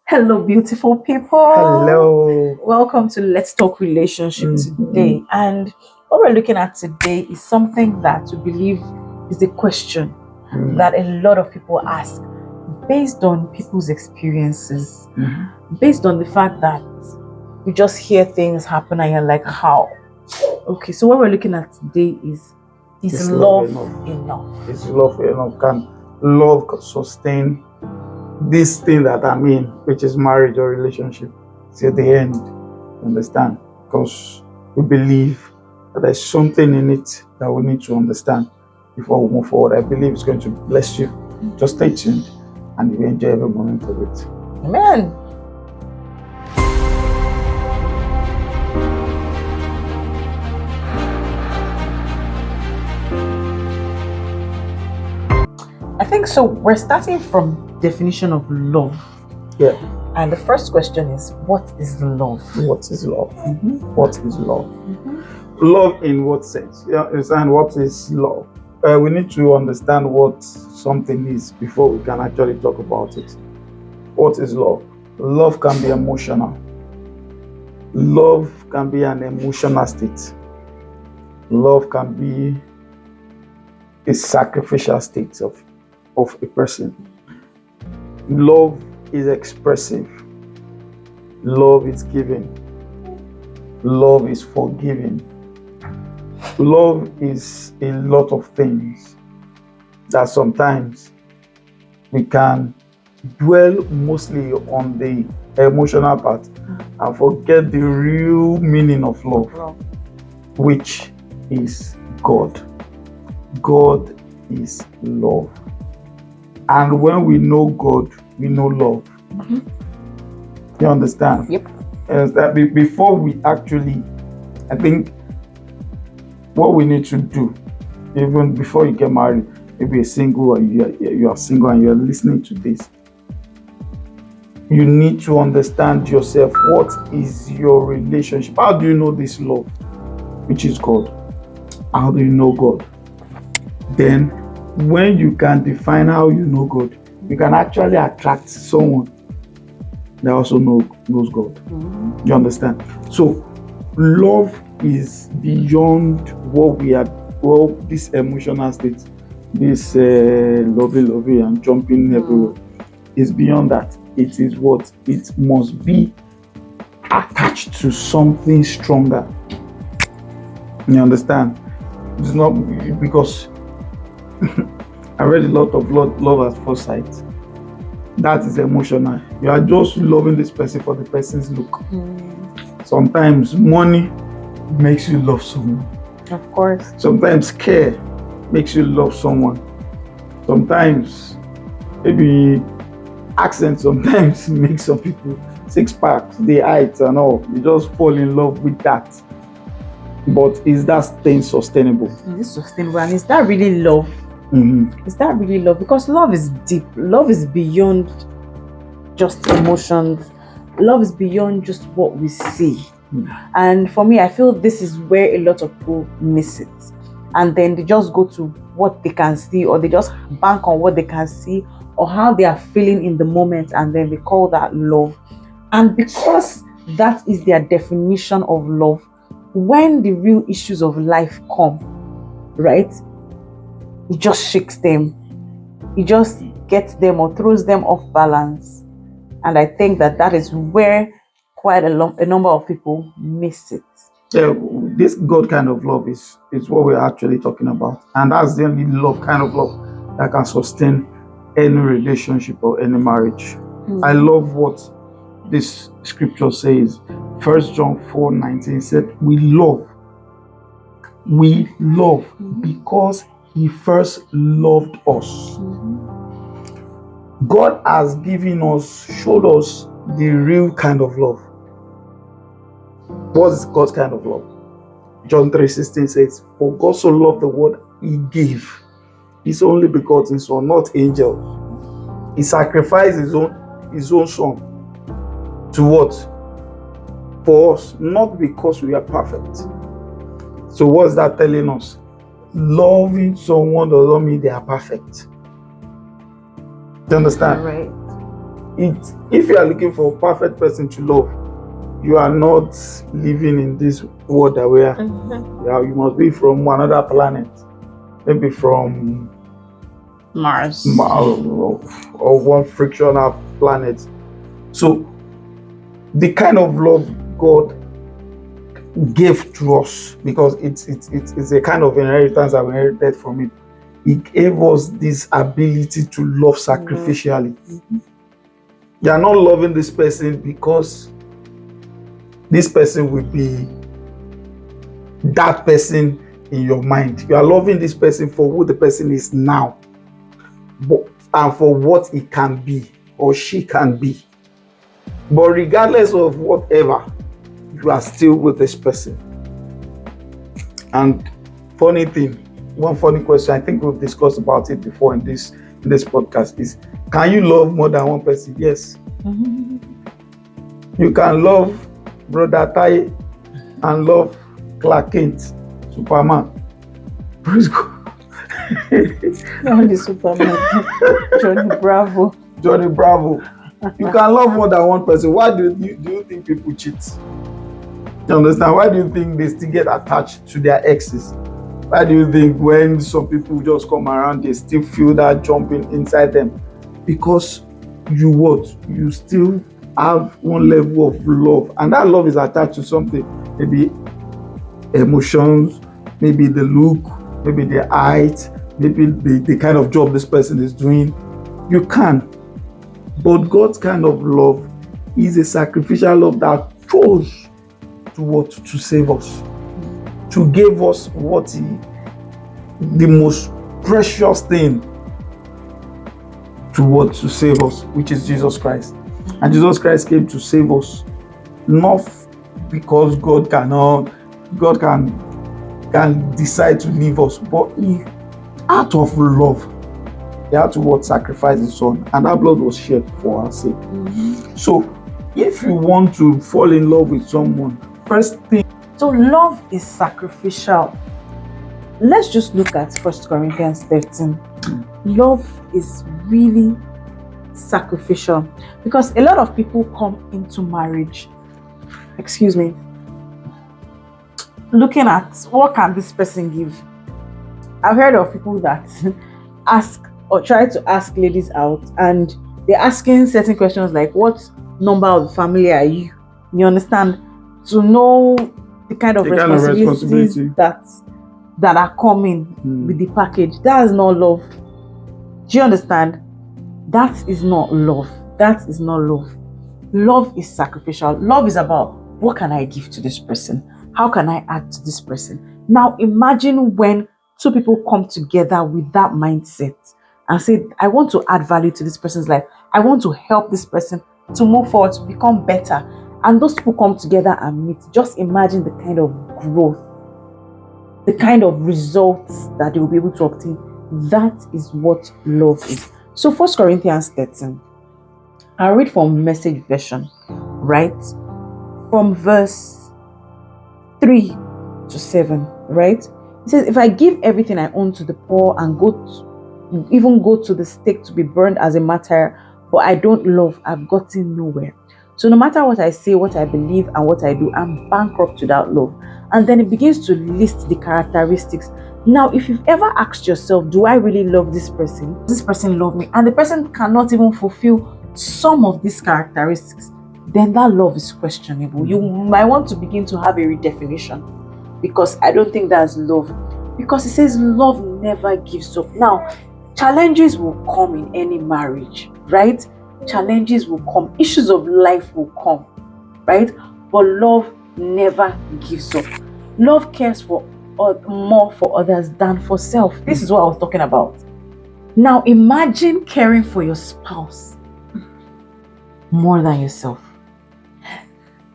Hello, beautiful people. Hello. Welcome to Let's Talk Relationship today. And what we're looking at today is something that we believe is a question that a lot of people ask based on people's experiences, based on the fact that you just hear things happen and you're like, how? Okay, so what we're looking at today is love enough? Is love enough? Can love sustain this thing that I'm in, which is marriage or relationship, till the end? Understand? Because we believe that there's something in it that we need to understand before we move forward. I believe it's going to bless you. Just stay tuned and you enjoy every moment of it. Amen. I think so. We're starting from definition of love. Yeah. And the first question is, what is love? What is love? What is love? Love in what sense? You understand what is love? We need to understand what something is before we can actually talk about it. What is love? Love can be emotional. Love can be an emotional state. Love can be a sacrificial state of a person. Love is expressive. Love is giving. Love is forgiving. Love is a lot of things that sometimes we can dwell mostly on the emotional part and forget the real meaning of love, which is God. God is love. And when we know God, we know love. You understand? Yep. That before we actually, I think what we need to do, even before you get married, maybe a single or you are single and you're listening to this, you need to understand yourself. What is your relationship? How do you know this love, which is God? How do you know God? Then when you can define how you know God, you can actually attract someone that also knows God. You understand? So love is beyond what we are, well, this emotional state, this lovey and jumping everywhere, is beyond that. It is what? It must be attached to something stronger. You understand? It's not because I read a lot of love at first sight. That is emotional. You are just loving this person for the person's look. Sometimes money makes you love someone. Of course. Sometimes care makes you love someone. Sometimes maybe accent sometimes makes some people six packs, the height and all. You just fall in love with that. But is that thing sustainable? Is it sustainable? And is that really love? Is that really love? Because love is deep. Love is beyond just emotions. Love is beyond just what we see. And for me, I feel this is where a lot of people miss it. And then they just go to what they can see, or they just bank on what they can see, or how they are feeling in the moment, and then they call that love. And because that is their definition of love, when the real issues of life come, right, it just shakes them. It just gets them or throws them off balance. And I think that is where quite a number of people miss it. Yeah, this God kind of love is what we're actually talking about. And that's the only love, kind of love, that can sustain any relationship or any marriage. I love what this scripture says. 1 John 4:19 said, we love because he first loved us. God has showed us the real kind of love. What is God's kind of love? John 3:16 says, for God so loved the world, he gave his only begotten son, not angels. He sacrificed his own son to what? For us, not because we are perfect. So what's that telling us? Loving someone doesn't mean they are perfect. Do you understand? Right. if you are looking for a perfect person to love, you are not living in this world where you must be from another planet, maybe from Mars. Or one frictional planet. So the kind of love God gave to us, because it's a kind of inheritance that we inherited from Him. He gave us this ability to love sacrificially. You are not loving this person because this person will be that person in your mind. You are loving this person for who the person is now, and for what he can be or she can be. But regardless of whatever, you are still with this person. And one funny question, I think we've discussed about it before in this podcast, is, can you love more than one person? Yes. You can love Brother Tai and love Clark Kent, Superman. Praise God. Only Superman. Johnny Bravo. You can love more than one person. Why do you think people cheat? You understand? Why do you think they still get attached to their exes? Why do you think when some people just come around, they still feel that jumping inside them? Because you still have one level of love, and that love is attached to something, maybe emotions, maybe the look, maybe the height, maybe the kind of job this person is doing. You can. But God's kind of love is a sacrificial love that chose to save us, to give us the most precious thing to save us, which is Jesus Christ. And Jesus Christ came to save us, not because God can decide to leave us, but out of love, He had to sacrifice His Son, and that blood was shed for our sake. So if you want to fall in love with someone, first thing. So love is sacrificial. Let's just look at 1 Corinthians 13. Love is really sacrificial, because a lot of people come into marriage, looking at what can this person give. I've heard of people that ask or try to ask ladies out, and they're asking certain questions like, what number of the family are you? You understand? To know the kind of responsibilities that are coming with the package. That is not love. Do you understand? That is not love. That is not love. Love is sacrificial. Love is about, what can I give to this person? How can I add to this person? Now imagine when two people come together with that mindset and say, I want to add value to this person's life. I want to help this person to move forward, to become better. And those people come together and meet. Just imagine the kind of growth, the kind of results that they will be able to obtain. That is what love is. So 1 Corinthians 13, I'll read from Message version, right? From verse 3 to 7, right? It says, if I give everything I own to the poor and even go to the stake to be burned as a martyr, but I don't love, I've gotten nowhere. So no matter what I say, what I believe, and what I do, I'm bankrupt without love. And then it begins to list the characteristics. Now, if you've ever asked yourself, do I really love this person? Does this person love me? And the person cannot even fulfill some of these characteristics, then that love is questionable. You might want to begin to have a redefinition, because I don't think that's love. Because it says love never gives up. Now, challenges will come in any marriage, right? Challenges will come. Issues of life will come, right? But love never gives up. Love cares more for others than for self. This is what I was talking about. Now, imagine caring for your spouse more than yourself,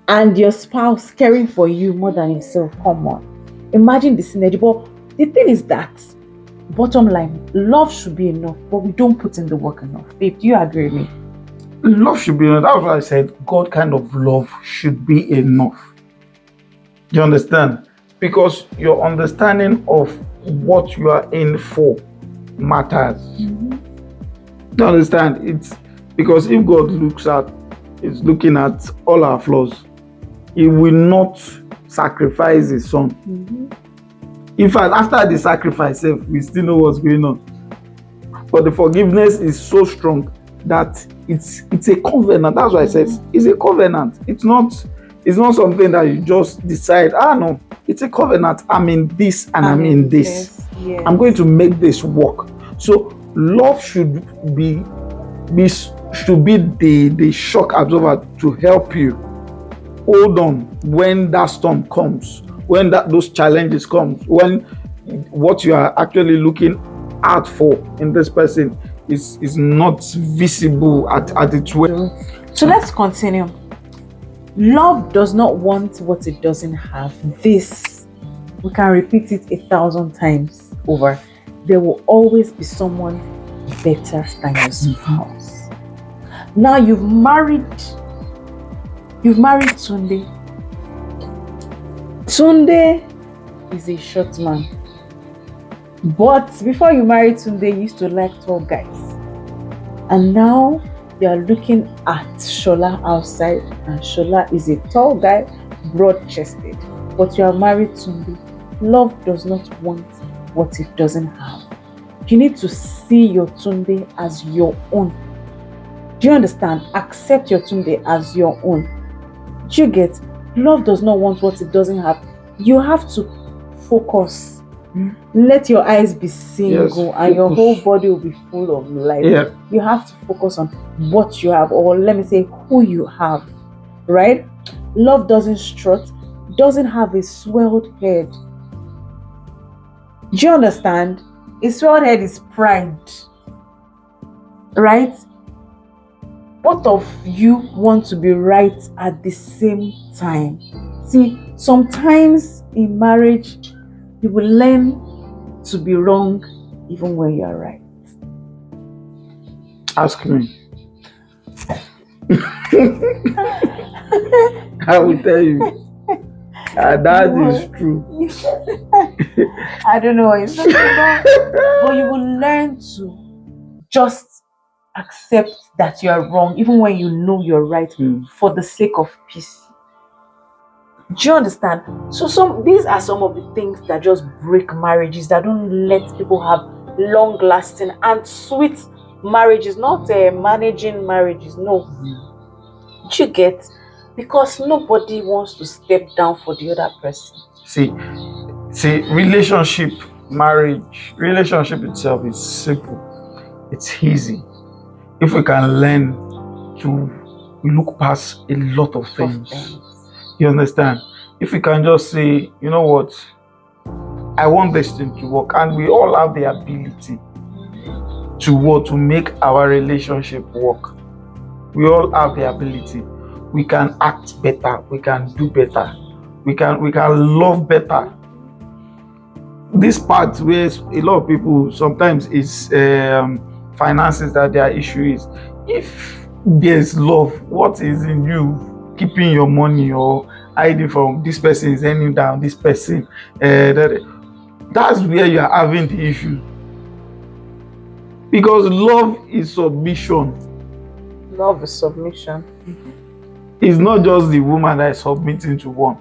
and your spouse caring for you more than yourself. Come on. Imagine the synergy. But the thing is that, bottom line, love should be enough, but we don't put in the work enough. Babe, do you agree with me? Love should be enough. That's what I said. God kind of love should be enough. You understand? Because your understanding of what you are in for matters. You understand? It's Because if God is looking at all our flaws, He will not sacrifice His Son. In fact, after the sacrifice, we still know what's going on. But the forgiveness is so strong that it's a covenant. That's why I said it's a covenant. It's not something that you just decide, no, it's a covenant. I'm in this and I'm in this. Yes. I'm going to make this work. So love should be the shock absorber to help you hold on when that storm comes, when those challenges come, when what you are actually looking out for in this person is not visible at its way. So let's continue. Love does not want what it doesn't have. This, we can repeat it 1,000 times over. There will always be someone better than your spouse. Now you've married Tunde. Tunde is a short man. But before you married Tunde, you used to like tall guys. And now you are looking at Shola outside, and Shola is a tall guy, broad-chested. But you are married Tunde. Love does not want what it doesn't have. You need to see your Tunde as your own. Do you understand? Accept your Tunde as your own. Do you get? Love does not want what it doesn't have. You have to focus. Let your eyes be single, and your whole body will be full of light. You have to focus on what you have, or let me say who you have, right? Love doesn't strut, doesn't have a swelled head. Do you understand? A swelled head is pride, right? Both of you want to be right at the same time. See, sometimes in marriage, you will learn to be wrong even when you are right. Ask me. I will tell you. That is true. I don't know what it's about, but you will learn to just accept that you are wrong even when you know you're right, for the sake of peace. Do you understand? So these are some of the things that just break marriages, that don't let people have long-lasting and sweet marriages, not managing marriages. No. Do you get? Because nobody wants to step down for the other person. See, relationship itself is simple. It's easy. If we can learn to look past a lot of things. You understand? If we can just say, you know what, I want this thing to work, and we all have the ability to make our relationship work. We all have the ability. We can act better. We can do better. We can love better. This part where a lot of people sometimes is finances that their issue is. If there's love, what is in you keeping your money or hiding from this person, is ending down this person? That's where you are having the issue. Because love is submission. Love is submission. It's not just the woman that is submitting to one.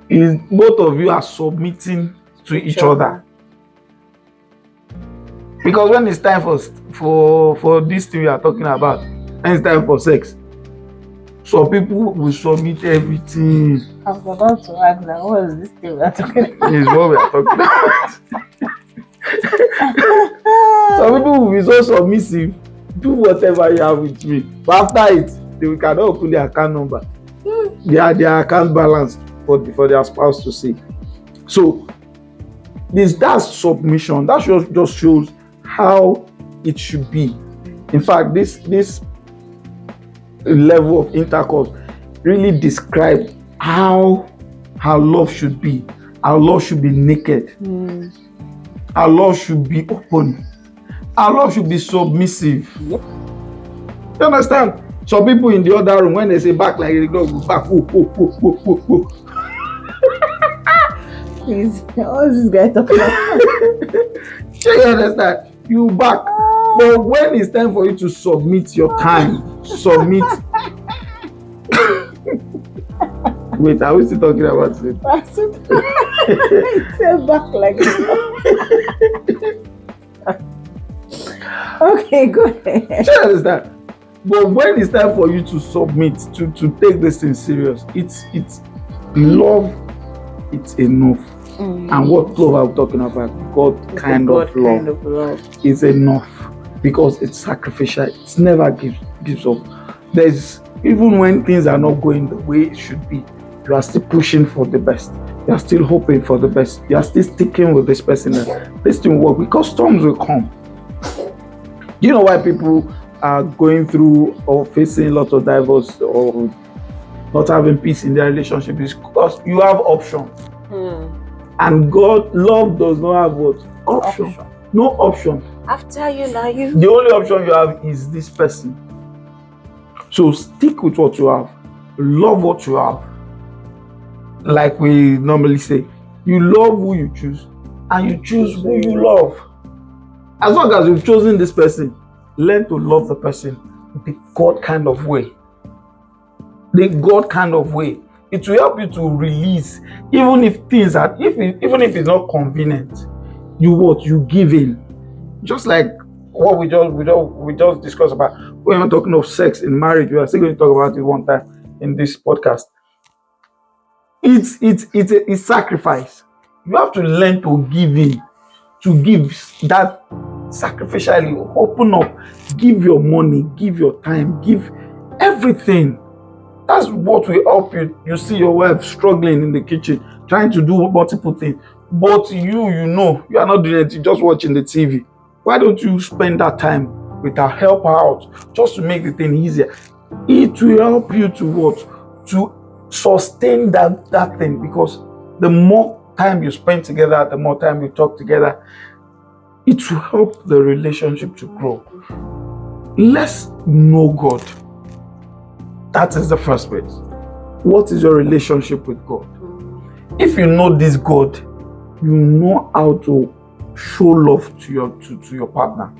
It's both of you are submitting to each other. Because when it's time for this thing we are talking about, and it's time for sex, so people will submit everything. I was about to ask that. What is this thing we are talking about? It's what we are talking about. Some people will be so submissive. Do whatever you have with me, but after it, they cannot open their account number. Their account balance for their spouse to see. So that's submission. That just shows how it should be. In fact, this level of intercourse really describes how our love should be. Our love should be naked. Our love should be open. Our love should be submissive. Yep. You understand? Some people in the other room, when they say back, like they go back, whoa. Please, what is this guy talking about? You understand? You back. But when it's time for you to submit your time, submit. Wait, are we still talking about it? It's back like okay, go ahead. Do you understand? But when it's time for you to submit, to take this thing serious, it's love. It's enough. And what love I'm talking about, God kind of love is enough, because it's sacrificial. It's never gives up. There's, even when things are not going the way it should be, you are still pushing for the best. You are still hoping for the best. You are still sticking with this person. This thing will work, because storms will come. Do you know why people are going through or facing lots of divorce or not having peace in their relationship? Is because you have options. And God, love does not have what? Option. No option. After you, now you. The only option you have is this person. So stick with what you have. Love what you have. Like we normally say, you love who you choose, and you choose who you love. As long as you've chosen this person, learn to love the person the God kind of way. The God kind of way. It will help you to release, even if things are, even if it's not convenient, you give in. Just like what we just discussed about when we're talking of sex in marriage. We are still going to talk about it one time in this podcast. It's sacrifice. You have to learn to give in, to give that sacrificially. Open up, give your money, give your time, give everything. That's what will help you. You see your wife struggling in the kitchen, trying to do multiple things, but you know you are not doing it. You're just watching the TV. Why don't you spend that time with her, help her out, just to make the thing easier? It will help you to what? To sustain that thing, because the more time you spend together, the more time you talk together, it will help the relationship to grow. Let's know God. That is the first bit. What is your relationship with God? If you know this God, you know how to show love to your partner.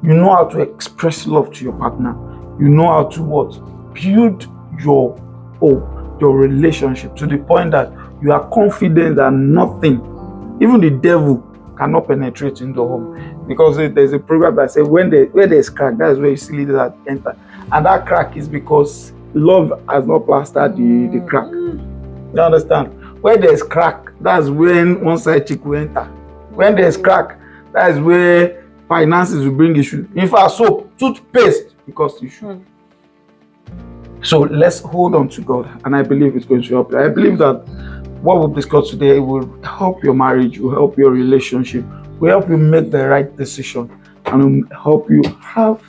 You know how to express love to your partner. You know how to what? Build your relationship to the point that you are confident that nothing, even the devil, cannot penetrate into the home. Because there's a program that says where there's crack, that's where you see leaders that enter. And that crack is because love has not plastered the crack. You understand? Where there's crack, that's when one side chick will enter. When there's crack, that is where finances will bring issue. In fact, soap, toothpaste, because issue. So let's hold on to God, and I believe it's going to help you. I believe that what we've discussed today will help your marriage, will help your relationship, will help you make the right decision, and will help you have